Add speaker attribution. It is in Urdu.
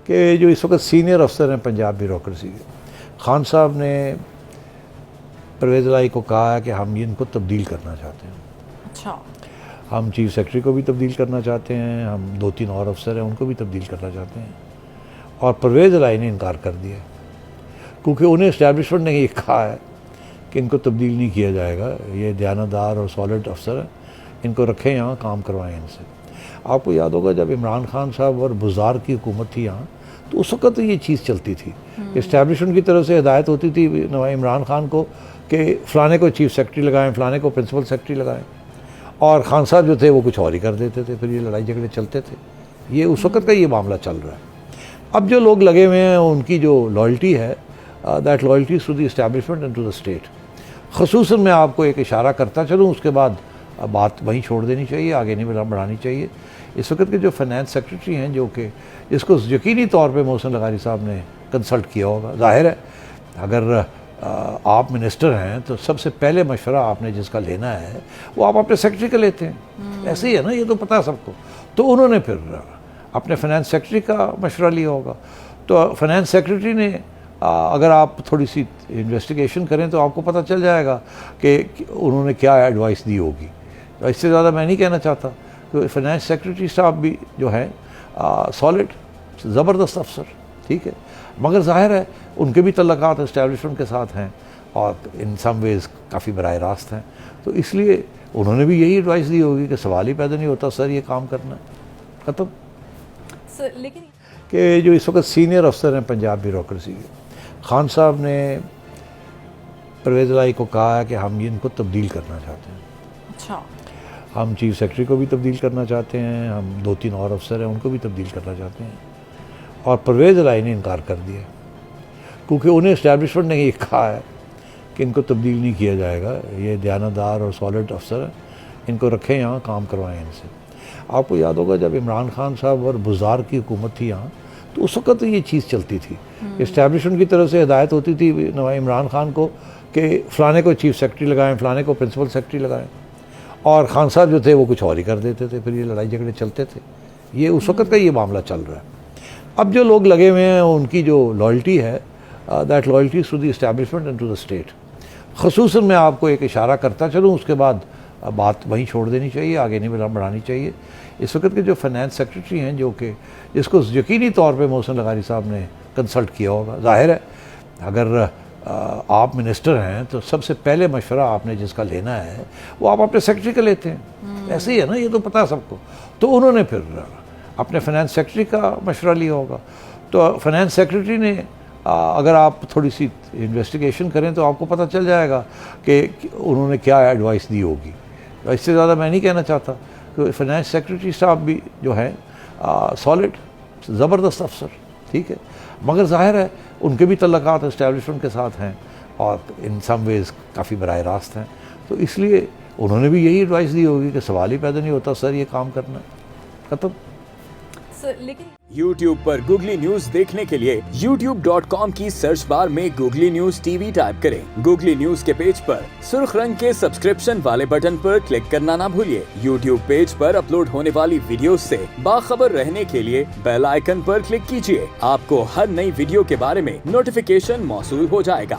Speaker 1: کہ جو اس وقت سینئر افسر ہیں پنجاب بیوروکریسی کے، خان صاحب نے پرویز الہی کو کہا ہے کہ ہم ان کو تبدیل کرنا چاہتے ہیں.
Speaker 2: اچھا.
Speaker 1: ہم چیف سیکرٹری کو بھی تبدیل کرنا چاہتے ہیں، ہم 2-3 اور افسر ہیں ان کو بھی تبدیل کرنا چاہتے ہیں. اور پرویز الہی نے انکار کر دیا کیونکہ انہیں اسٹیبلشمنٹ نے یہ کہا ہے کہ ان کو تبدیل نہیں کیا جائے گا، یہ دیانتدار اور سالڈ افسر ہیں، ان کو رکھیں یہاں، کام کروائیں ان سے. آپ کو یاد ہوگا جب عمران خان صاحب اور بزار کی حکومت تھی یہاں تو اس وقت یہ چیز چلتی تھی. اسٹیبلشمنٹ کی طرف سے ہدایت ہوتی تھی عمران خان کو کہ فلانے کو چیف سیکرٹری لگائیں، فلانے کو پرنسپل سیکرٹری لگائیں، اور خان صاحب جو تھے وہ کچھ اور ہی کر دیتے تھے. پھر یہ لڑائی جھگڑے چلتے تھے. یہ اس وقت کا یہ معاملہ چل رہا ہے. اب جو لوگ لگے ہوئے ہیں ان کی جو لائلٹی ہے، that loyalty to the establishment and to the state. خصوصاً میں آپ کو ایک اشارہ کرتا چلوں، اس کے بعد بات وہیں چھوڑ دینی چاہیے، آگے نہیں بڑھانی چاہیے. اس وقت کے جو فائنانس سیکرٹری ہیں، جو کہ جس کو یقینی طور پہ محسن لغاری صاحب نے کنسلٹ کیا ہوگا، ظاہر ہے اگر آپ منسٹر ہیں تو سب سے پہلے مشورہ آپ نے جس کا لینا ہے وہ آپ اپنے سیکرٹری کا لیتے ہیں. ایسے ہی ہے نا، یہ تو پتہ ہے سب کو. تو انہوں نے پھر اپنے فائنانس سیکرٹری کا مشورہ لیا ہوگا. تو فائنانس سیکرٹری نے اگر آپ تھوڑی سی انویسٹیگیشن کریں تو آپ کو پتہ چل جائے گا کہ انہوں نے کیا ایڈوائس دی ہوگی. اس سے زیادہ میں نہیں کہنا چاہتا کہ فائنانس سیکرٹری صاحب بھی جو ہیں سالڈ زبردست افسر، ٹھیک ہے، مگر ظاہر ہے ان کے بھی تعلقات اسٹیبلشمنٹ کے ساتھ ہیں اور ان سم ویز کافی براہ راست ہیں. تو اس لیے انہوں نے بھی یہی ایڈوائس دی ہوگی کہ سوال ہی پیدا نہیں ہوتا سر یہ کام کرنا ہے، ختم.
Speaker 2: لیکن
Speaker 1: کہ جو اس وقت سینئر افسر ہیں پنجاب بیوروکریسی کے، خان صاحب نے پرویز الہی کو کہا ہے کہ ہم ان کو تبدیل کرنا چاہتے ہیں.
Speaker 2: اچھا.
Speaker 1: ہم چیف سیکرٹری کو بھی تبدیل کرنا چاہتے ہیں، ہم 2-3 اور افسر ہیں ان کو بھی تبدیل کرنا چاہتے ہیں. اور پرویز الہی نے انکار کر دیا کیونکہ انہیں اسٹیبلشمنٹ نے یہ کہا ہے کہ ان کو تبدیل نہیں کیا جائے گا، یہ دیانتدار اور سالڈ افسر ہیں، ان کو رکھیں یہاں، کام کروائیں ان سے. آپ کو یاد ہوگا جب عمران خان صاحب اور بزار کی حکومت تھی یہاں تو اس وقت یہ چیز چلتی تھی. اسٹیبلشمنٹ کی طرف سے ہدایت ہوتی تھی عمران خان کو کہ فلانے کو چیف سیکرٹری لگائیں، فلانے کو پرنسپل سیکرٹری لگائیں، اور خان صاحب جو تھے وہ کچھ اور ہی کر دیتے تھے. پھر یہ لڑائی جھگڑے چلتے تھے. یہ اس وقت کا یہ معاملہ چل رہا ہے. اب جو لوگ لگے ہوئے ہیں ان کی جو لائلٹی ہے، that loyalty to the establishment and to the state. خصوصاً میں آپ کو ایک اشارہ کرتا چلوں، اس کے بعد بات وہیں چھوڑ دینی چاہیے، آگے نہیں بڑھانی چاہیے. اس وقت کے جو فائنانس سیکرٹری ہیں، جو کہ جس کو یقینی طور پہ محسن لغاری صاحب نے کنسلٹ کیا ہوگا، ظاہر ہے اگر آپ منسٹر ہیں تو سب سے پہلے مشورہ آپ نے جس کا لینا ہے وہ آپ اپنے سیکرٹری کا لیتے ہیں. ایسے ہی ہے نا، یہ تو پتہ ہے سب کو. تو انہوں نے پھر اپنے فائنانس سیکرٹری کا مشورہ لیا ہوگا. تو فائنانس سیکرٹری نے اگر آپ تھوڑی سی انویسٹیگیشن کریں تو آپ کو پتہ چل جائے گا کہ انہوں نے کیا ایڈوائس دی ہوگی. اس سے زیادہ میں نہیں کہنا چاہتا کہ فائنانس سیکرٹری صاحب بھی جو ہیں سالڈ زبردست افسر، ٹھیک ہے، مگر ظاہر ہے ان کے بھی تعلقات اسٹیبلشمنٹ کے ساتھ ہیں اور ان سم ویز کافی براہ راست ہیں. تو اس لیے انہوں نے بھی یہی ایڈوائس دی ہوگی کہ سوال ہی پیدا نہیں ہوتا سر یہ کام کرنا ہے، ختم.
Speaker 2: لیکن
Speaker 3: YouTube پر گوگلی نیوز دیکھنے کے لیے youtube.com کی سرچ بار میں googly news T V type کریں. گوگلی نیوز کے پیج پر سرخ رنگ کے سبسکرپشن والے بٹن پر کلک کرنا نہ بھولیے. YouTube پیج پر اپلوڈ ہونے والی ویڈیوز سے باخبر رہنے کے لیے بیل آئیکن پر کلک کیجیے. آپ کو ہر نئی ویڈیو کے بارے میں نوٹیفیکیشن موصول ہو جائے گا.